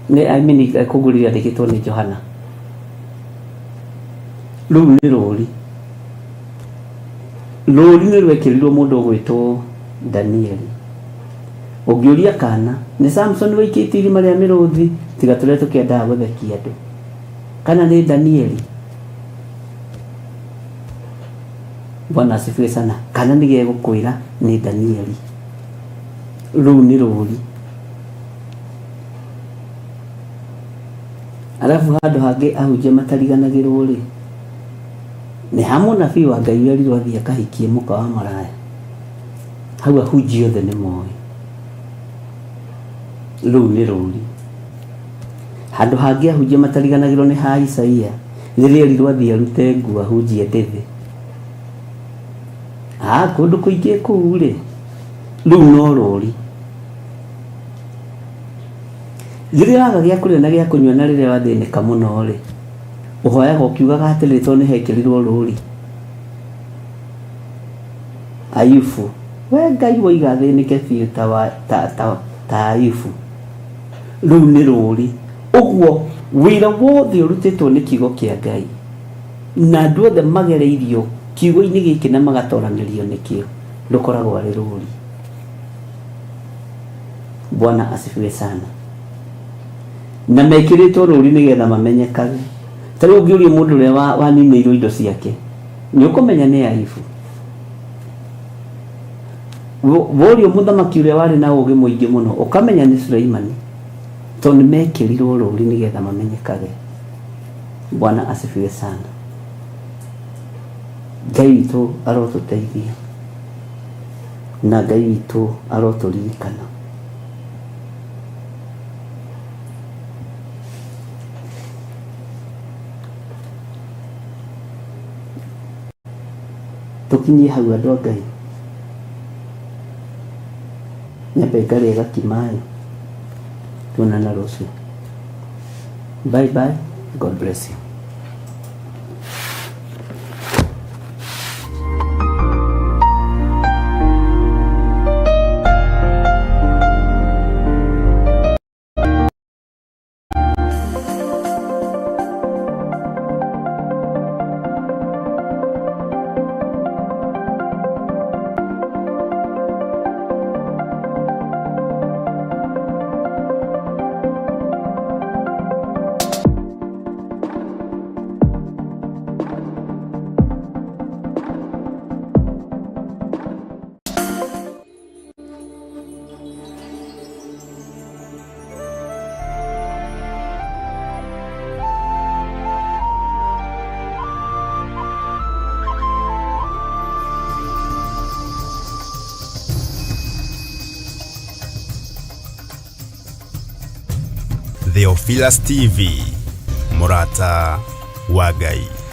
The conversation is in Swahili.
nä kågå andäkĩtwo nĩ Johana. Rĩu nĩ rũũri nĩ rwekĩrirwo mũndũ ũgwĩtwo Danieli. Ũngĩũria kana nĩ Samson waikĩtie irima rĩa mĩrũthi tiga tũrĩa tũkĩendaga gũthekia andũ, kana nĩ Danieli? Bwana asifiwe sana. Kana nĩ gegũkwĩra nĩ Danieli. Rĩu nĩ rũũri. Alafu handũ hangĩ ahunjia matariganagĩrwo rĩ, nĩ ha mũnabii wa Ngai werirwo athiĩ akahikie mũka wa maraya. Hau ahunjia othe nĩ moĩ. Rĩu nĩ rũũri. Handũ hangĩ ahunjia matariganagĩrwo nĩ ha Isaia, rĩrĩa erirwo athiĩ arute nguo ahunjie ndĩthĩ. Kũndũ kũingĩ kũu rĩ, rĩu no rũũri. Rĩrĩa waga gĩa kũrĩa na gĩa kũnyua na rĩrĩa wathĩnĩka mũno rĩ, ũhoyaga ũkiugaga atĩrĩ tondũ nĩ hekĩrirwo rũũri. Ayubu, we Ngai woiga thĩnĩke biũ ta Ayubu. Rĩu nĩ rũũri. Ũguo wĩra wothe ũrutĩtwo nĩ kiugo kĩa Ngai na andũ othe magereirio kiugo-inĩ gĩkĩ na magatoranĩrio nĩkĩo, ndũkoragwo arĩ rũũri. Bwana asifiwe sana. Na mekĩrĩtwo rũũri nĩgetha mamenyekage. Ta rĩu ũngĩũria mũndũ ũrĩa waninĩirwo indo ciake, nĩ ũkũmenya nĩ Ayubu. Worio mũthamaki ũrĩa warĩ na ũũgĩ mũingĩ mũno, ũkamenya nĩ Suleimani, tondũ nĩ mekĩrirwo rũũri nĩgetha mamenyekage. Bwana asifiwe sana. Ngai witũ arotũteithia na Ngai witũ arotũririkana. Tũkinyie hau andũ a Ngai. Nyambe ngarĩa gakimaĩ. Tuonana rũciũ. Bye bye. God bless you. Theophilus TV, Mũrata wa Ngai.